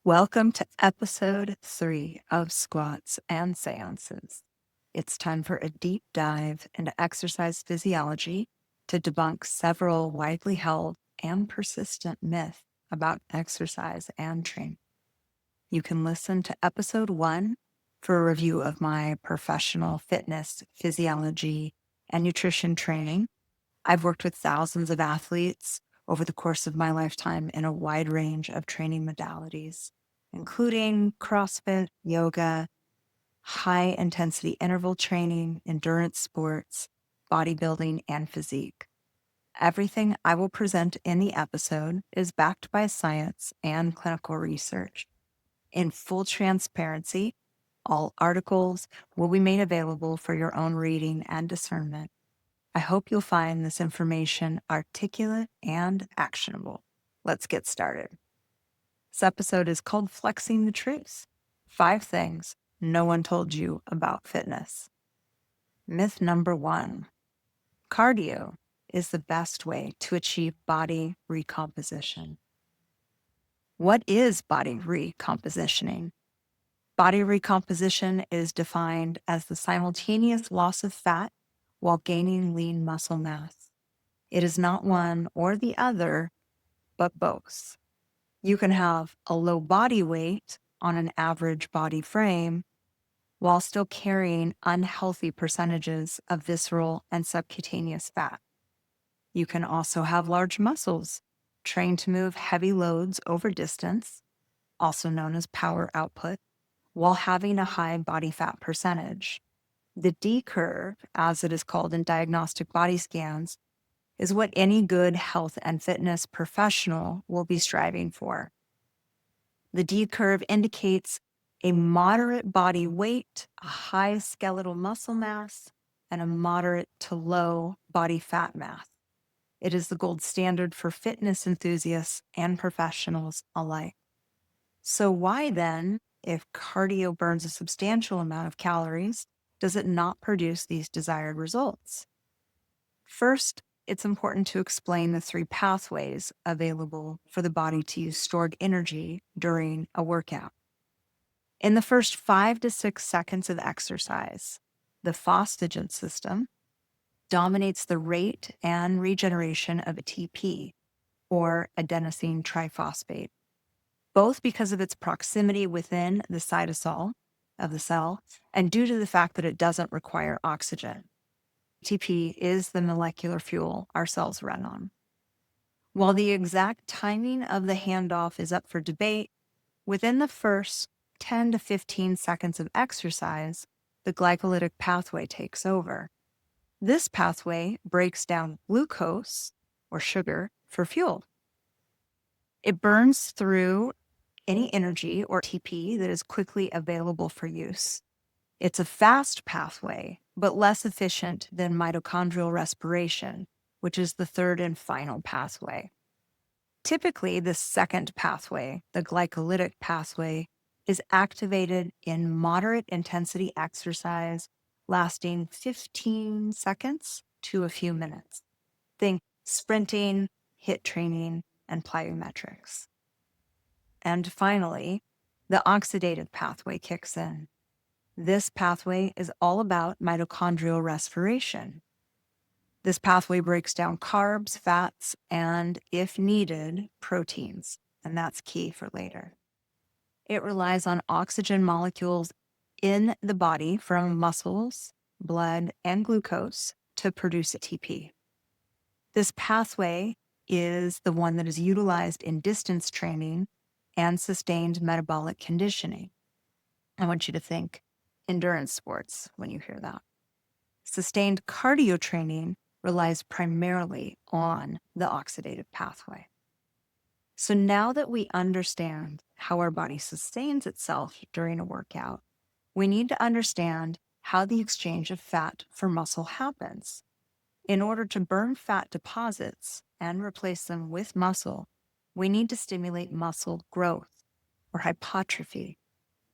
Welcome to episode 3 of Squats and Seances. It's time for a deep dive into exercise physiology to debunk several widely held and persistent myths about exercise and training. You can listen to episode 1 for a review of my professional fitness, physiology, and nutrition training. I've worked with thousands of athletes over the course of my lifetime in a wide range of training modalities, including CrossFit, yoga, high intensity interval training, endurance sports, bodybuilding, and physique. Everything I will present in the episode is backed by science and clinical research. In full transparency, all articles will be made available for your own reading and discernment. I hope you'll find this information articulate and actionable. Let's get started. This episode is called Flexing the Truth: 5 Things No One Told You About Fitness. Myth number 1: cardio is the best way to achieve body recomposition. What is body recompositioning? Body recomposition is defined as the simultaneous loss of fat while gaining lean muscle mass. It is not one or the other, but both. You can have a low body weight on an average body frame while still carrying unhealthy percentages of visceral and subcutaneous fat. You can also have large muscles trained to move heavy loads over distance, also known as power output, while having a high body fat percentage. The D curve, as it is called in diagnostic body scans, is what any good health and fitness professional will be striving for. The D curve indicates a moderate body weight, a high skeletal muscle mass, and a moderate to low body fat mass. It is the gold standard for fitness enthusiasts and professionals alike. So why then, if cardio burns a substantial amount of calories, does it not produce these desired results? First, it's important to explain the 3 pathways available for the body to use stored energy during a workout. In the first 5 to 6 seconds of exercise, the phosphagen system dominates the rate and regeneration of ATP, or adenosine triphosphate, both because of its proximity within the cytosol of the cell and due to the fact that it doesn't require oxygen. ATP is the molecular fuel our cells run on. While the exact timing of the handoff is up for debate, within the first 10 to 15 seconds of exercise, the glycolytic pathway takes over. This pathway breaks down glucose, or sugar, for fuel. It burns through any energy, or ATP, that is quickly available for use. It's a fast pathway, but less efficient than mitochondrial respiration, which is the third and final pathway. Typically, the second pathway, the glycolytic pathway, is activated in moderate intensity exercise lasting 15 seconds to a few minutes. Think sprinting, HIIT training, and plyometrics. And finally, the oxidative pathway kicks in. This pathway is all about mitochondrial respiration. This pathway breaks down carbs, fats, and, if needed, proteins, and that's key for later. It relies on oxygen molecules in the body from muscles, blood, and glucose to produce ATP. This pathway is the one that is utilized in distance training and sustained metabolic conditioning. I want you to think endurance sports when you hear that. Sustained cardio training relies primarily on the oxidative pathway. So now that we understand how our body sustains itself during a workout, we need to understand how the exchange of fat for muscle happens. In order to burn fat deposits and replace them with muscle, we need to stimulate muscle growth, or hypertrophy.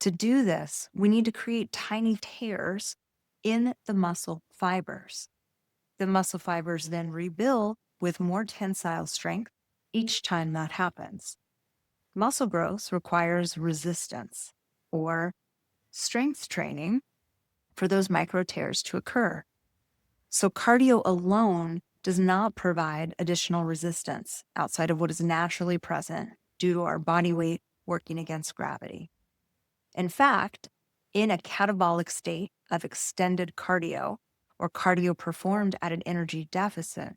To do this, we need to create tiny tears in the muscle fibers. The muscle fibers then rebuild with more tensile strength each time that happens. Muscle growth requires resistance or strength training for those micro tears to occur. So cardio alone does not provide additional resistance outside of what is naturally present due to our body weight working against gravity. In fact, in a catabolic state of extended cardio or cardio performed at an energy deficit,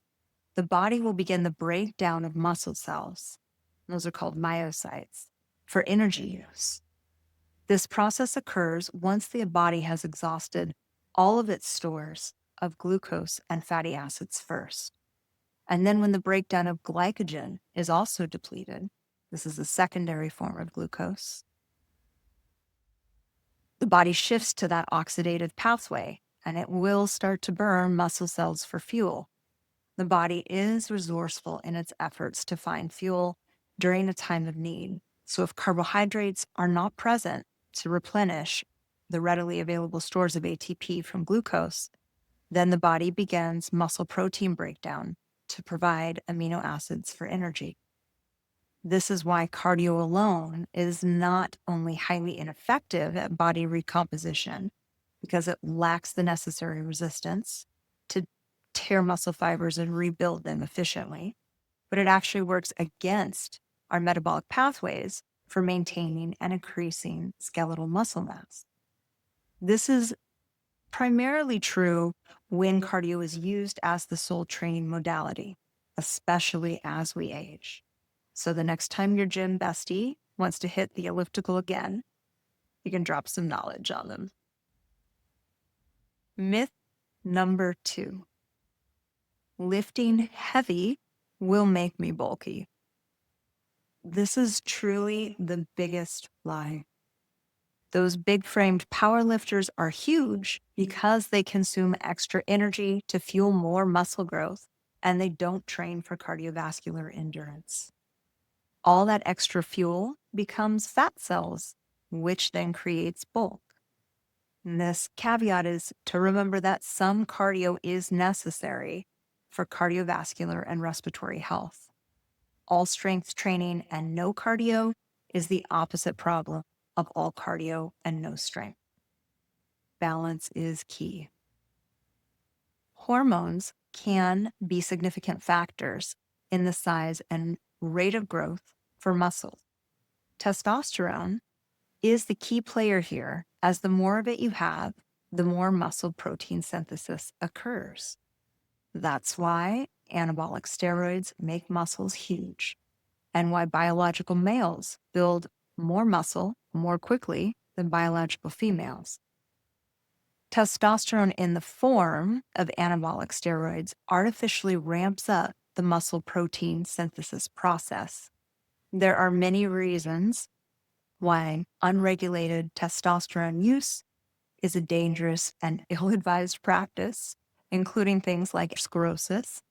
the body will begin the breakdown of muscle cells. Those are called myocytes for energy use. This process occurs once the body has exhausted all of its stores of glucose and fatty acids first. And then when the breakdown of glycogen is also depleted, this is a secondary form of glucose, the body shifts to that oxidative pathway and it will start to burn muscle cells for fuel. The body is resourceful in its efforts to find fuel during a time of need. So if carbohydrates are not present to replenish the readily available stores of ATP from glucose, then the body begins muscle protein breakdown to provide amino acids for energy. This is why cardio alone is not only highly ineffective at body recomposition, because it lacks the necessary resistance to tear muscle fibers and rebuild them efficiently, but it actually works against our metabolic pathways for maintaining and increasing skeletal muscle mass. This is primarily true when cardio is used as the sole training modality, especially as we age. So the next time your gym bestie wants to hit the elliptical again, you can drop some knowledge on them. Myth number 2. Lifting heavy will make me bulky. This is truly the biggest lie. Those big-framed powerlifters are huge because they consume extra energy to fuel more muscle growth, and they don't train for cardiovascular endurance. All that extra fuel becomes fat cells, which then creates bulk. And this caveat is to remember that some cardio is necessary for cardiovascular and respiratory health. All strength training and no cardio is the opposite problem of all cardio and no strength. Balance is key. Hormones can be significant factors in the size and rate of growth for muscle. Testosterone is the key player here, as the more of it you have, the more muscle protein synthesis occurs. That's why anabolic steroids make muscles huge, and why biological males build more muscle more quickly than biological females. Testosterone in the form of anabolic steroids artificially ramps up the muscle protein synthesis process. There are many reasons why unregulated testosterone use is a dangerous and ill-advised practice, including things like sclerosis.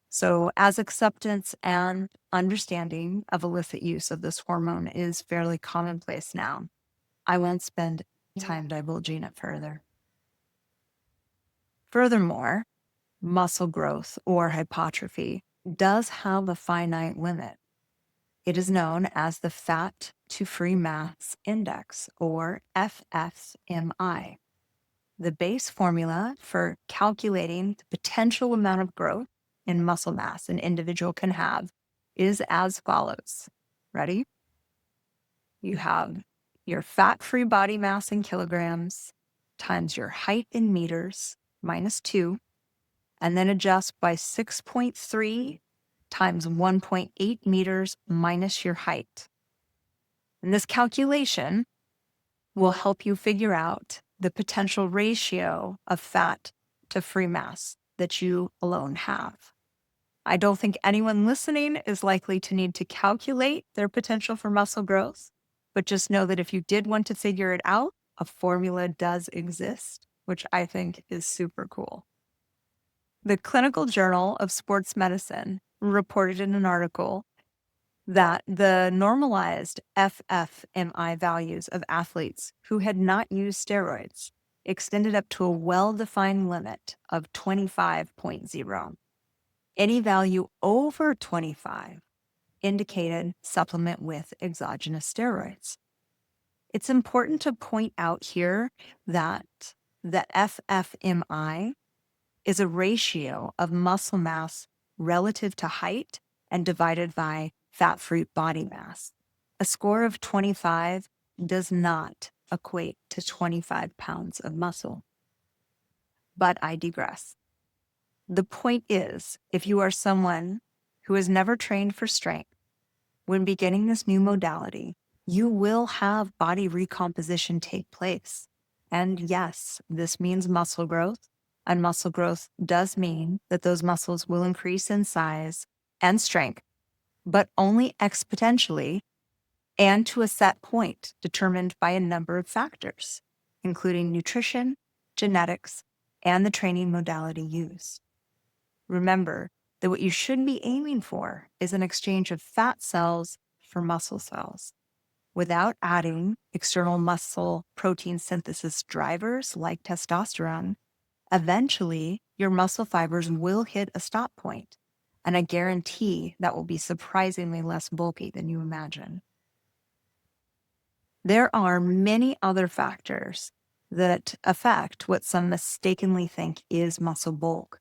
So as acceptance and understanding of illicit use of this hormone is fairly commonplace now, I won't spend time divulging it further. Furthermore, muscle growth or hypertrophy does have a finite limit. It is known as the fat to free mass index, or FFMI. The base formula for calculating the potential amount of growth in muscle mass an individual can have is as follows. Ready? You have your fat-free body mass in kilograms times your height in meters minus 2, and then adjust by 6.3 times 1.8 meters minus your height. And this calculation will help you figure out the potential ratio of fat to free mass that you alone have. I don't think anyone listening is likely to need to calculate their potential for muscle growth, but just know that if you did want to figure it out, a formula does exist, which I think is super cool. The Clinical Journal of Sports Medicine reported in an article that the normalized FFMI values of athletes who had not used steroids extended up to a well-defined limit of 25.0. Any value over 25 indicated supplement with exogenous steroids. It's important to point out here that the FFMI is a ratio of muscle mass relative to height and divided by fat-free body mass. A score of 25 does not equate to 25 pounds of muscle. But I digress. The point is, if you are someone who has never trained for strength, when beginning this new modality, you will have body recomposition take place. And yes, this means muscle growth. And muscle growth does mean that those muscles will increase in size and strength, but only exponentially and to a set point determined by a number of factors, including nutrition, genetics, and the training modality used. Remember that what you should be aiming for is an exchange of fat cells for muscle cells. Without adding external muscle protein synthesis drivers like testosterone, eventually your muscle fibers will hit a stop point, and I guarantee that will be surprisingly less bulky than you imagine. There are many other factors that affect what some mistakenly think is muscle bulk.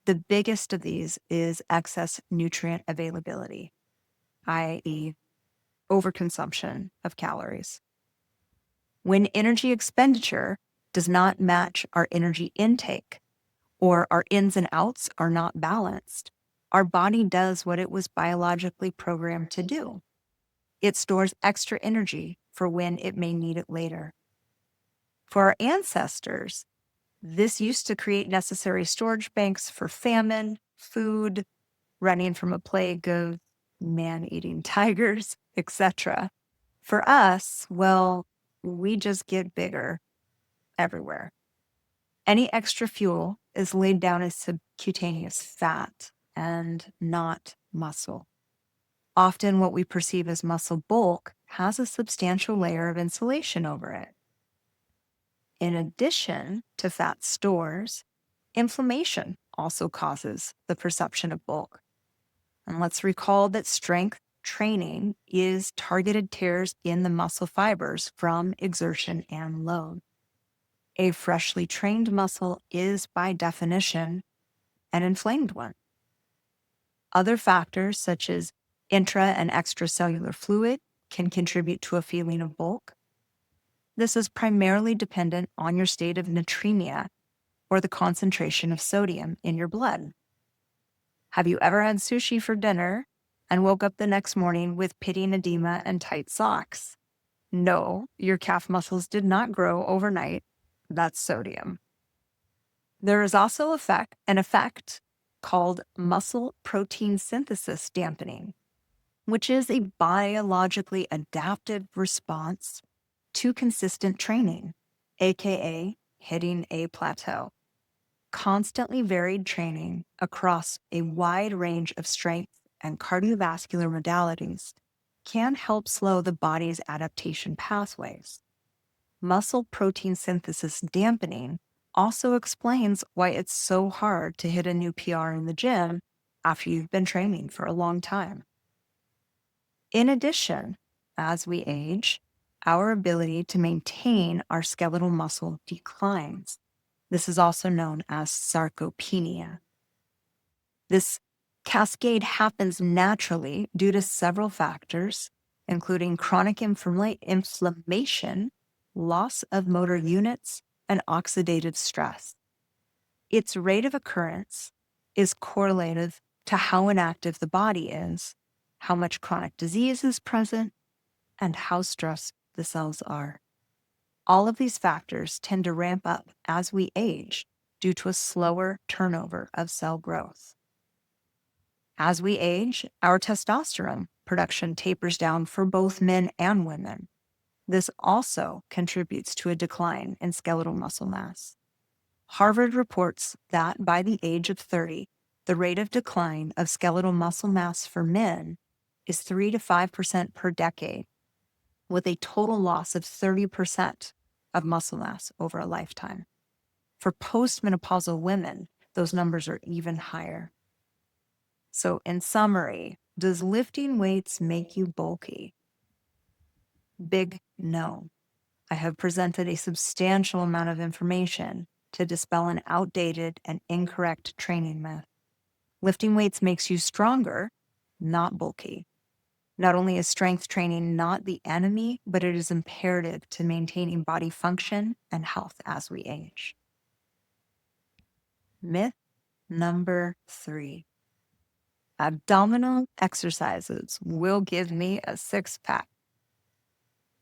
The biggest of these is excess nutrient availability, i.e., overconsumption of calories. When energy expenditure does not match our energy intake, or our ins and outs are not balanced, our body does what it was biologically programmed to do. It stores extra energy for when it may need it later. For our ancestors, this used to create necessary storage banks for famine, food, running from a plague of man-eating tigers, etc. For us, well, we just get bigger everywhere. Any extra fuel is laid down as subcutaneous fat and not muscle. Often what we perceive as muscle bulk has a substantial layer of insulation over it. In addition to fat stores, inflammation also causes the perception of bulk. And let's recall that strength training is targeted tears in the muscle fibers from exertion and load. A freshly trained muscle is, by definition, an inflamed one. Other factors, such as intra and extracellular fluid, can contribute to a feeling of bulk. This is primarily dependent on your state of natremia or the concentration of sodium in your blood. Have you ever had sushi for dinner and woke up the next morning with pitting edema and tight socks? No, your calf muscles did not grow overnight. That's sodium. There is also an effect called muscle protein synthesis dampening, which is a biologically adaptive response to consistent training, aka hitting a plateau. Constantly varied training across a wide range of strength and cardiovascular modalities can help slow the body's adaptation pathways. Muscle protein synthesis dampening also explains why it's so hard to hit a new PR in the gym after you've been training for a long time. In addition, as we age, our ability to maintain our skeletal muscle declines. This is also known as sarcopenia. This cascade happens naturally due to several factors, including chronic inflammation, loss of motor units, and oxidative stress. Its rate of occurrence is correlative to how inactive the body is, how much chronic disease is present, and how stressed the cells are. All of these factors tend to ramp up as we age due to a slower turnover of cell growth. As we age, our testosterone production tapers down for both men and women. This also contributes to a decline in skeletal muscle mass. Harvard reports that by the age of 30, the rate of decline of skeletal muscle mass for men is 3 to 5% per decade, with a total loss of 30% of muscle mass over a lifetime. For postmenopausal women, those numbers are even higher. So in summary, Does lifting weights make you bulky? Big no. I have presented a substantial amount of information to dispel an outdated and incorrect training myth. Lifting weights makes you stronger, not bulky. Not only is strength training not the enemy, but it is imperative to maintaining body function and health as we age. Myth number 3. Abdominal exercises will give me a six-pack.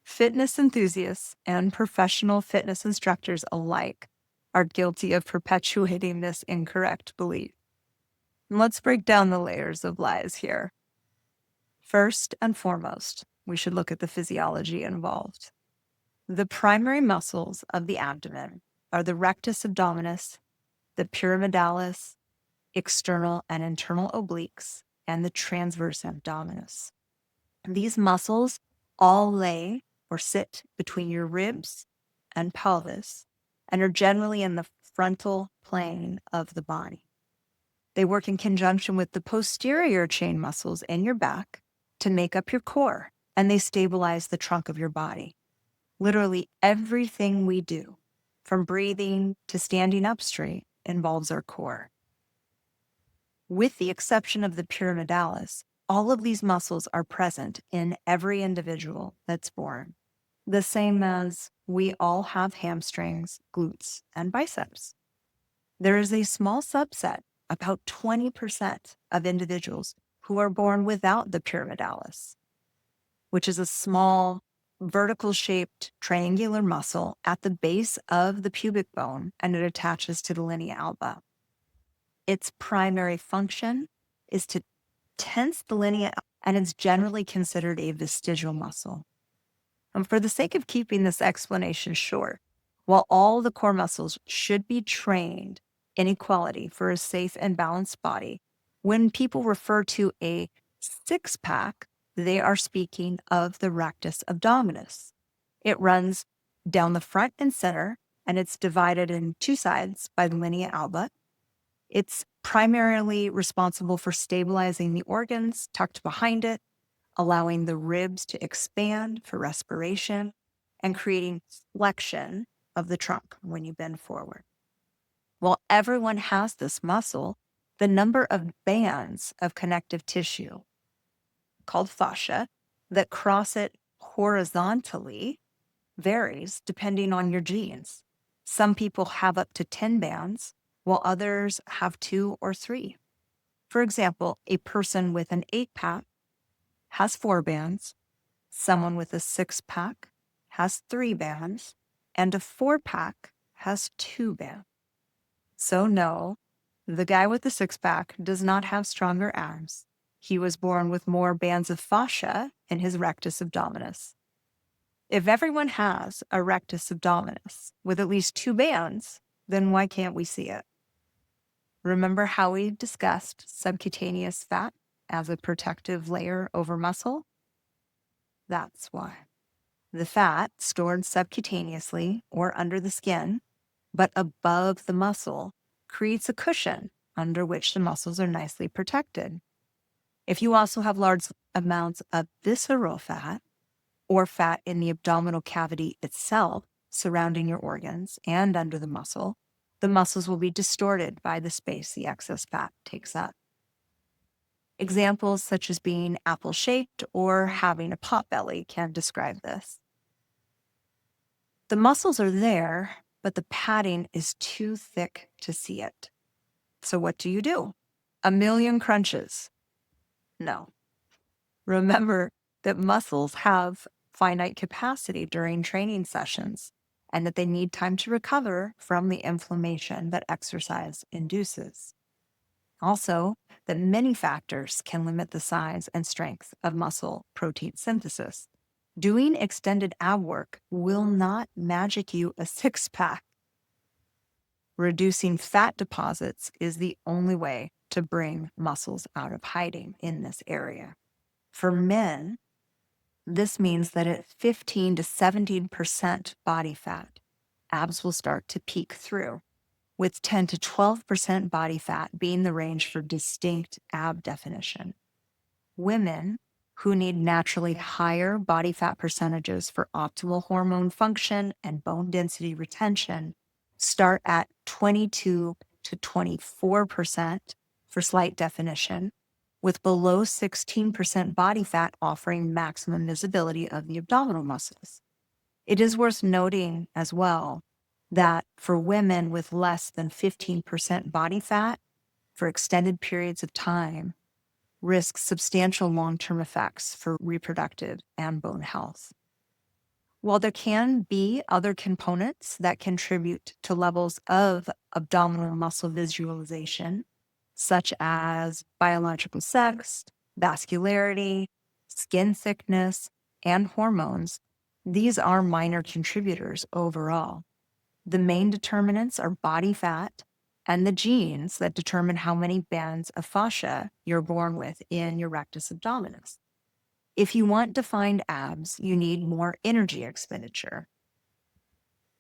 Fitness enthusiasts and professional fitness instructors alike are guilty of perpetuating this incorrect belief. Let's break down the layers of lies here. First and foremost, we should look at the physiology involved. The primary muscles of the abdomen are the rectus abdominis, the pyramidalis, external and internal obliques, and the transverse abdominis. These muscles all lay or sit between your ribs and pelvis and are generally in the frontal plane of the body. They work in conjunction with the posterior chain muscles in your back to make up your core, and they stabilize the trunk of your body. Literally everything we do, from breathing to standing up straight, involves our core. With the exception of the pyramidalis, all of these muscles are present in every individual that's born, the same as we all have hamstrings, glutes, and biceps. There is a small subset, about 20% of individuals who are born without the pyramidalis, which is a small vertical-shaped triangular muscle at the base of the pubic bone, and it attaches to the linea alba. Its primary function is to tense the linea, and it's generally considered a vestigial muscle. And for the sake of keeping this explanation short, while all the core muscles should be trained in equality for a safe and balanced body, when people refer to a six-pack, they are speaking of the rectus abdominis. It runs down the front and center, and it's divided in two sides by the linea alba. It's primarily responsible for stabilizing the organs tucked behind it, allowing the ribs to expand for respiration, and creating flexion of the trunk when you bend forward. While everyone has this muscle, the number of bands of connective tissue, called fascia, that cross it horizontally varies depending on your genes. Some people have up to 10 bands, while others have 2 or 3. For example, a person with an 8-pack has 4 bands, someone with a 6-pack has 3 bands, and a 4-pack has 2 bands. So no, the guy with the 6-pack does not have stronger arms. He was born with more bands of fascia in his rectus abdominis. If everyone has a rectus abdominis with at least 2 bands, then why can't we see it? Remember how we discussed subcutaneous fat as a protective layer over muscle? That's why. The fat stored subcutaneously or under the skin, but above the muscle, creates a cushion under which the muscles are nicely protected. If you also have large amounts of visceral fat or fat in the abdominal cavity itself surrounding your organs and under the muscles will be distorted by the space the excess fat takes up. Examples such as being apple-shaped or having a pot belly can describe this. The muscles are there, but the padding is too thick to see it. So what do? A million crunches? No. Remember that muscles have finite capacity during training sessions and that they need time to recover from the inflammation that exercise induces. Also, that many factors can limit the size and strength of muscle protein synthesis. Doing extended ab work will not magic you a six-pack. Reducing fat deposits is the only way to bring muscles out of hiding in this area. For men, this means that at 15 to 17% body fat, abs will start to peek through, with 10 to 12% body fat being the range for distinct ab definition. Women who need naturally higher body fat percentages for optimal hormone function and bone density retention start at 22 to 24% for slight definition, with below 16% body fat offering maximum visibility of the abdominal muscles. It is worth noting as well that for women with less than 15% body fat for extended periods of time, risks substantial long-term effects for reproductive and bone health. While there can be other components that contribute to levels of abdominal muscle visualization, such as biological sex, vascularity, skin thickness, and hormones, these are minor contributors overall. The main determinants are body fat and the genes that determine how many bands of fascia you're born with in your rectus abdominis. If you want defined abs, you need more energy expenditure,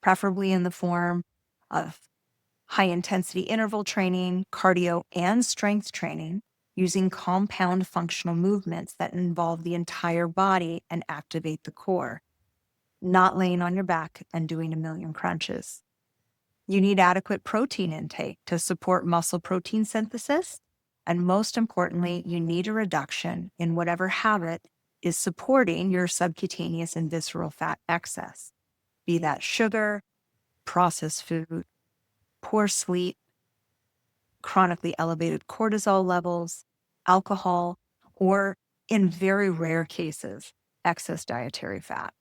preferably in the form of high intensity interval training, cardio, and strength training using compound functional movements that involve the entire body and activate the core, not laying on your back and doing a million crunches. You need adequate protein intake to support muscle protein synthesis. And most importantly, you need a reduction in whatever habit is supporting your subcutaneous and visceral fat excess, be that sugar, processed food, poor sleep, chronically elevated cortisol levels, alcohol, or in very rare cases, excess dietary fat.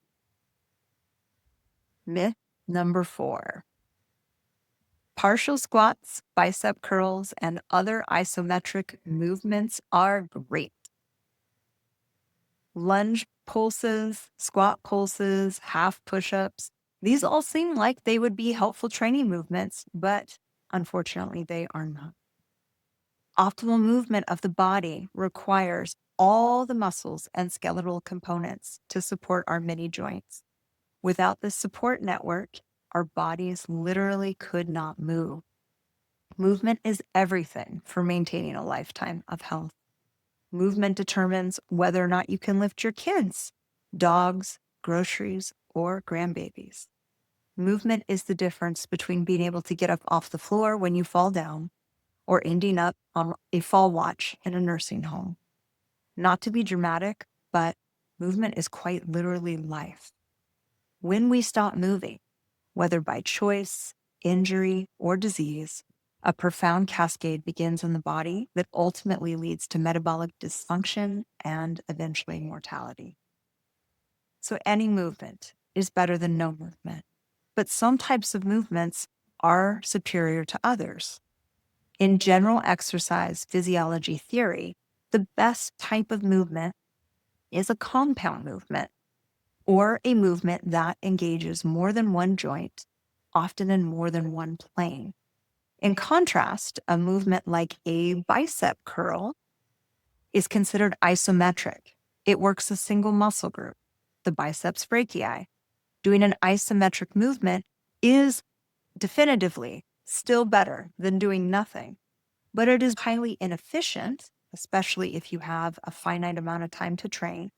Myth number 4. Partial squats, bicep curls, and other isometric movements are great. Lunge pulses, squat pulses, half push-ups, these all seem like they would be helpful training movements, but unfortunately they are not. Optimal movement of the body requires all the muscles and skeletal components to support our mini joints. Without this support network, our bodies literally could not move. Movement is everything for maintaining a lifetime of health. Movement determines whether or not you can lift your kids, dogs, groceries, or grandbabies. Movement is the difference between being able to get up off the floor when you fall down or ending up on a fall watch in a nursing home. Not to be dramatic, but movement is quite literally life. When we stop moving, whether by choice, injury, or disease, a profound cascade begins in the body that ultimately leads to metabolic dysfunction and eventually mortality. So any movement is better than no movement, but some types of movements are superior to others. In general exercise physiology theory, the best type of movement is a compound movement, or a movement that engages more than one joint, often in more than one plane. In contrast, a movement like a bicep curl is considered isometric. It works a single muscle group, the biceps brachii. Doing an isometric movement is definitively still better than doing nothing, but it is highly inefficient, especially if you have a finite amount of time to train.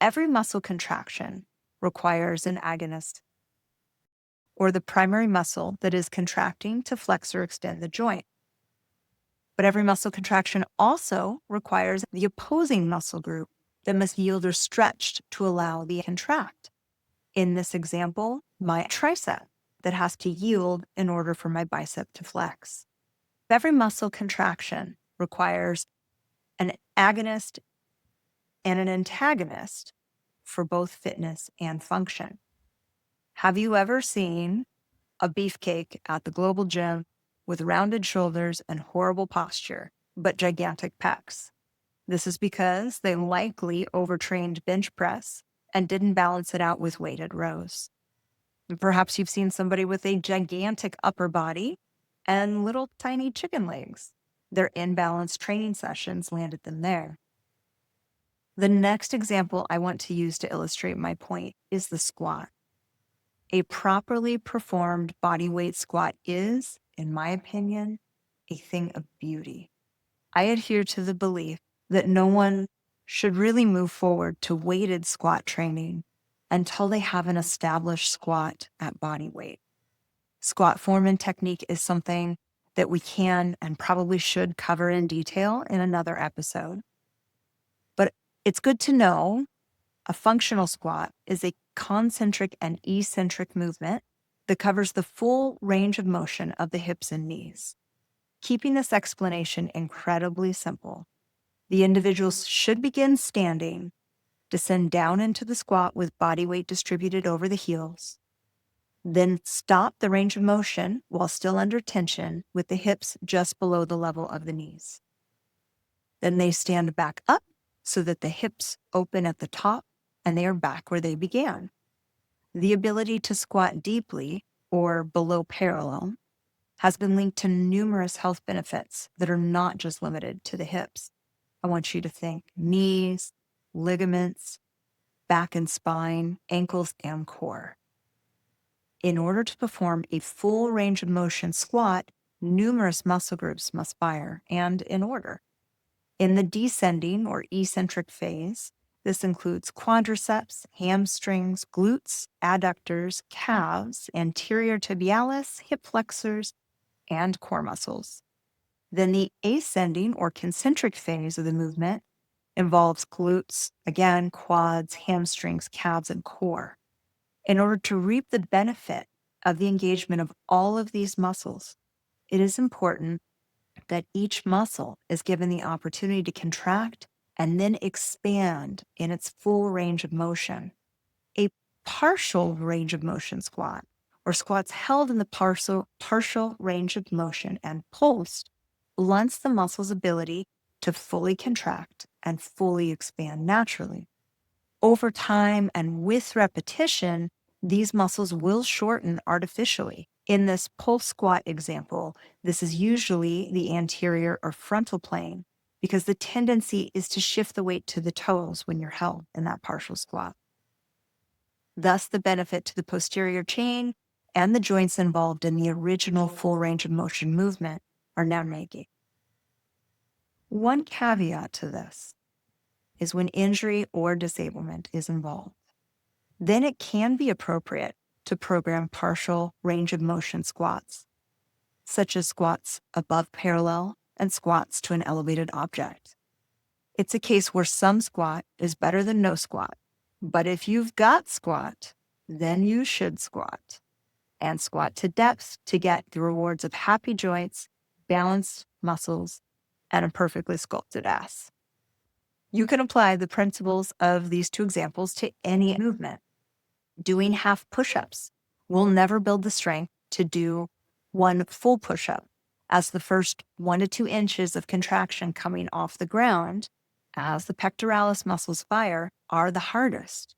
Every muscle contraction requires an agonist, or the primary muscle that is contracting to flex or extend the joint. But every muscle contraction also requires the opposing muscle group that must yield or stretch to allow the contract. In this example, my tricep that has to yield in order for my bicep to flex. Every muscle contraction requires an agonist and an antagonist for both fitness and function. Have you ever seen a beefcake at the global gym with rounded shoulders and horrible posture, but gigantic pecs? This is because they likely overtrained bench press and didn't balance it out with weighted rows. And perhaps you've seen somebody with a gigantic upper body and little tiny chicken legs. Their imbalanced training sessions landed them there. The next example I want to use to illustrate my point is the squat. A properly performed body weight squat is, in my opinion, a thing of beauty. I adhere to the belief that no one should really move forward to weighted squat training until they have an established squat at body weight. Squat form and technique is something that we can and probably should cover in detail in another episode. But it's good to know a functional squat is a concentric and eccentric movement that covers the full range of motion of the hips and knees. Keeping this explanation incredibly simple, the individuals should begin standing, descend down into the squat with body weight distributed over the heels, then stop the range of motion while still under tension with the hips just below the level of the knees. Then they stand back up so that the hips open at the top and they are back where they began. The ability to squat deeply or below parallel has been linked to numerous health benefits that are not just limited to the hips. I want you to think knees, ligaments, back and spine, ankles, and core. In order to perform a full range of motion squat, numerous muscle groups must fire, and in order. In the descending or eccentric phase, this includes quadriceps, hamstrings, glutes, adductors, calves, anterior tibialis, hip flexors, and core muscles. Then the ascending or concentric phase of the movement involves glutes, again, quads, hamstrings, calves, and core. In order to reap the benefit of the engagement of all of these muscles, it is important that each muscle is given the opportunity to contract and then expand in its full range of motion. A partial range of motion squat, or squats held in the partial range of motion and pulsed, blunts the muscle's ability to fully contract and fully expand naturally. Over time and with repetition, these muscles will shorten artificially. In this pulse squat example, this is usually the anterior or frontal plane because the tendency is to shift the weight to the toes when you're held in that partial squat. Thus, the benefit to the posterior chain and the joints involved in the original full range of motion movement are now negated. One caveat to this is when injury or disablement is involved. Then it can be appropriate to program partial range of motion squats, such as squats above parallel and squats to an elevated object. It's a case where some squat is better than no squat, but if you've got squat, then you should squat and squat to depth to get the rewards of happy joints, balanced muscles, and a perfectly sculpted ass. You can apply the principles of these two examples to any movement. Doing half push-ups will never build the strength to do one full push-up, as the first 1 to 2 inches of contraction coming off the ground as the pectoralis muscles fire are the hardest.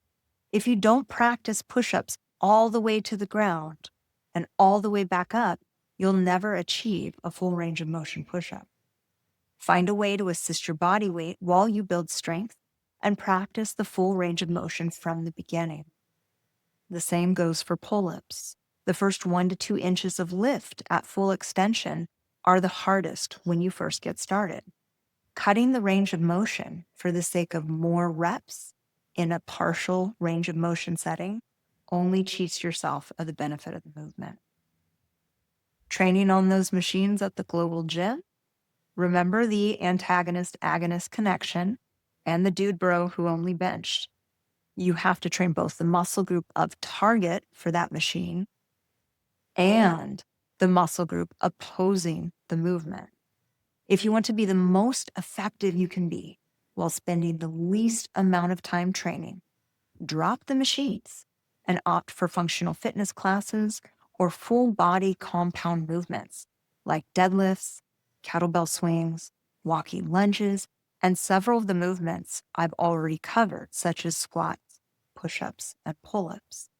If you don't practice push-ups all the way to the ground and all the way back up, you'll never achieve a full range of motion push-up. Find a way to assist your body weight while you build strength and practice the full range of motion from the beginning. The same goes for pull-ups. The first 1 to 2 inches of lift at full extension are the hardest when you first get started. Cutting the range of motion for the sake of more reps in a partial range of motion setting only cheats yourself of the benefit of the movement. Training on those machines at the global gym, remember the antagonist-agonist connection and the dude bro who only benched. You have to train both the muscle group of target for that machine and the muscle group opposing the movement. If you want to be the most effective you can be while spending the least amount of time training, drop the machines and opt for functional fitness classes or full body compound movements like deadlifts, kettlebell swings, walking lunges, and several of the movements I've already covered, such as squats, push-ups, and pull-ups.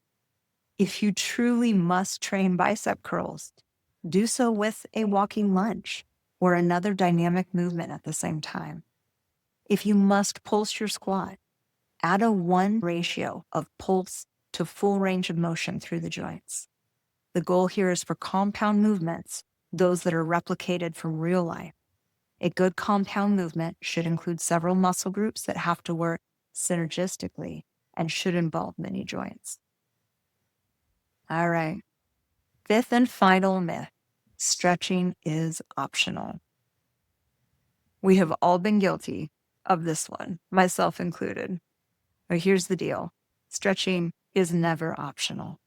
If you truly must train bicep curls, do so with a walking lunge or another dynamic movement at the same time. If you must pulse your squat, add a 1 ratio of pulse to full range of motion through the joints. The goal here is for compound movements, those that are replicated from real life, A good compound movement should include several muscle groups that have to work synergistically and should involve many joints. All right. Fifth and final myth: stretching is optional. We have all been guilty of this one, myself included. But here's the deal: stretching is never optional.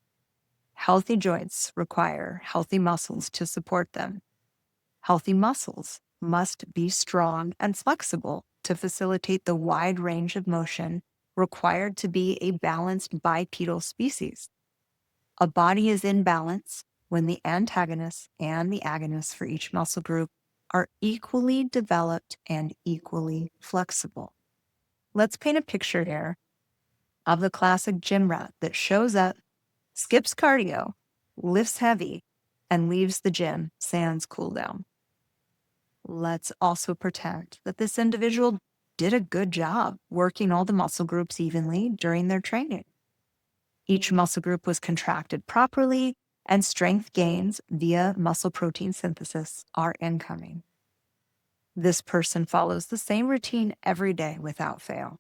Healthy joints require healthy muscles to support them. Healthy muscles must be strong and flexible to facilitate the wide range of motion required to be a balanced bipedal species. A body is in balance when the antagonists and the agonists for each muscle group are equally developed and equally flexible. Let's paint a picture here of the classic gym rat that shows up, skips cardio, lifts heavy, and leaves the gym sans cool down. Let's also pretend that this individual did a good job working all the muscle groups evenly during their training. Each muscle group was contracted properly, and strength gains via muscle protein synthesis are incoming. This person follows the same routine every day without fail.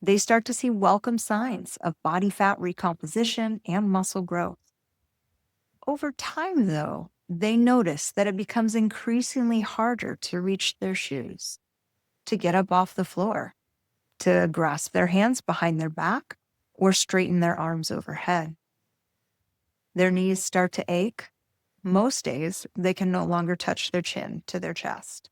They start to see welcome signs of body fat recomposition and muscle growth. Over time, though, they notice that it becomes increasingly harder to reach their shoes, to get up off the floor, to grasp their hands behind their back, or straighten their arms overhead. Their knees start to ache. Most days, they can no longer touch their chin to their chest.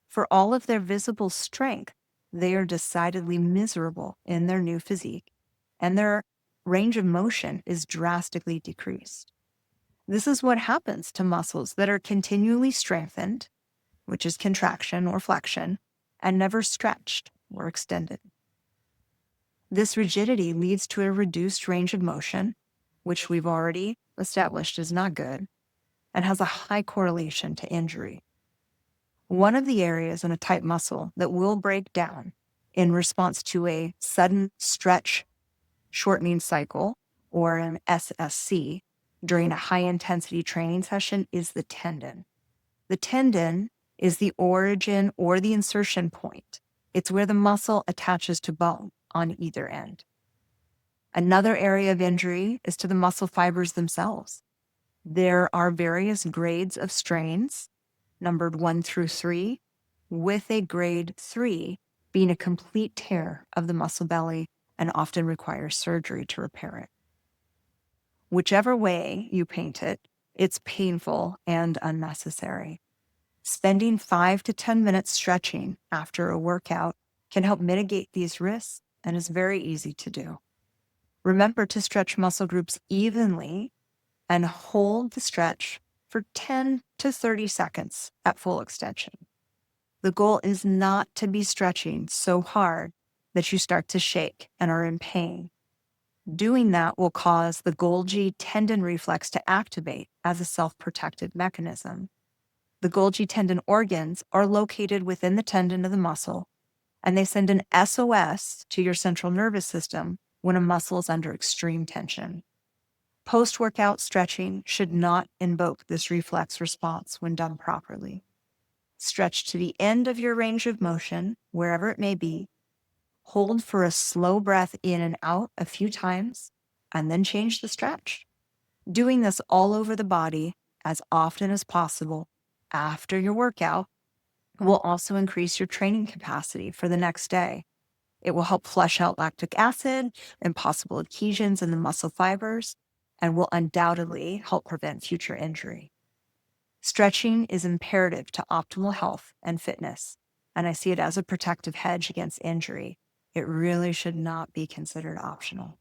For all of their visible strength, they are decidedly miserable in their new physique, and their range of motion is drastically decreased. This is what happens to muscles that are continually strengthened, which is contraction or flexion, and never stretched or extended. This rigidity leads to a reduced range of motion, which we've already established is not good, and has a high correlation to injury. One of the areas in a tight muscle that will break down in response to a sudden stretch shortening cycle, or an SSC, during a high-intensity training session is the tendon. The tendon is the origin or the insertion point. It's where the muscle attaches to bone on either end. Another area of injury is to the muscle fibers themselves. There are various grades of strains, numbered 1 through 3, with a grade 3 being a complete tear of the muscle belly and often requires surgery to repair it. Whichever way you paint it, it's painful and unnecessary. Spending 5 to 10 minutes stretching after a workout can help mitigate these risks and is very easy to do. Remember to stretch muscle groups evenly and hold the stretch for 10 to 30 seconds at full extension. The goal is not to be stretching so hard that you start to shake and are in pain. Doing that will cause the Golgi tendon reflex to activate as a self-protective mechanism. The Golgi tendon organs are located within the tendon of the muscle, and they send an SOS to your central nervous system when a muscle is under extreme tension. Post-workout stretching should not invoke this reflex response when done properly. Stretch to the end of your range of motion, wherever it may be. Hold for a slow breath in and out a few times, and then change the stretch. Doing this all over the body as often as possible after your workout will also increase your training capacity for the next day. It will help flush out lactic acid and possible adhesions in the muscle fibers, and will undoubtedly help prevent future injury. Stretching is imperative to optimal health and fitness, and I see it as a protective hedge against injury. It really should not be considered optional.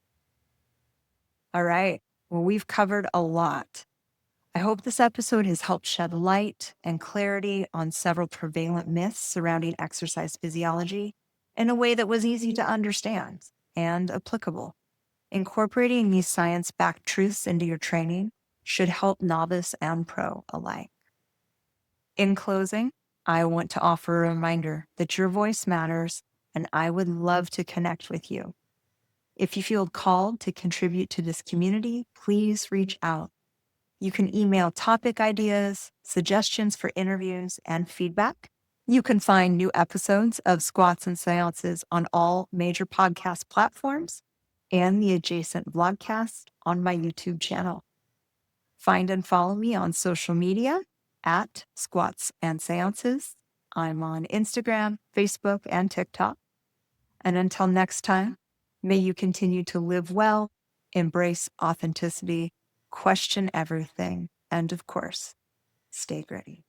All right, well, we've covered a lot. I hope this episode has helped shed light and clarity on several prevalent myths surrounding exercise physiology in a way that was easy to understand and applicable. Incorporating these science-backed truths into your training should help novice and pro alike. In closing, I want to offer a reminder that your voice matters, and I would love to connect with you. If you feel called to contribute to this community, please reach out. You can email topic ideas, suggestions for interviews, and feedback You can find new episodes of Squats and Seances on all major podcast platforms and the adjacent vlogcast on my YouTube channel. Find and follow me on social media at Squats and Seances. I'm on Instagram, Facebook, and TikTok. And until next time, may you continue to live well, embrace authenticity, question everything, and of course, stay gritty.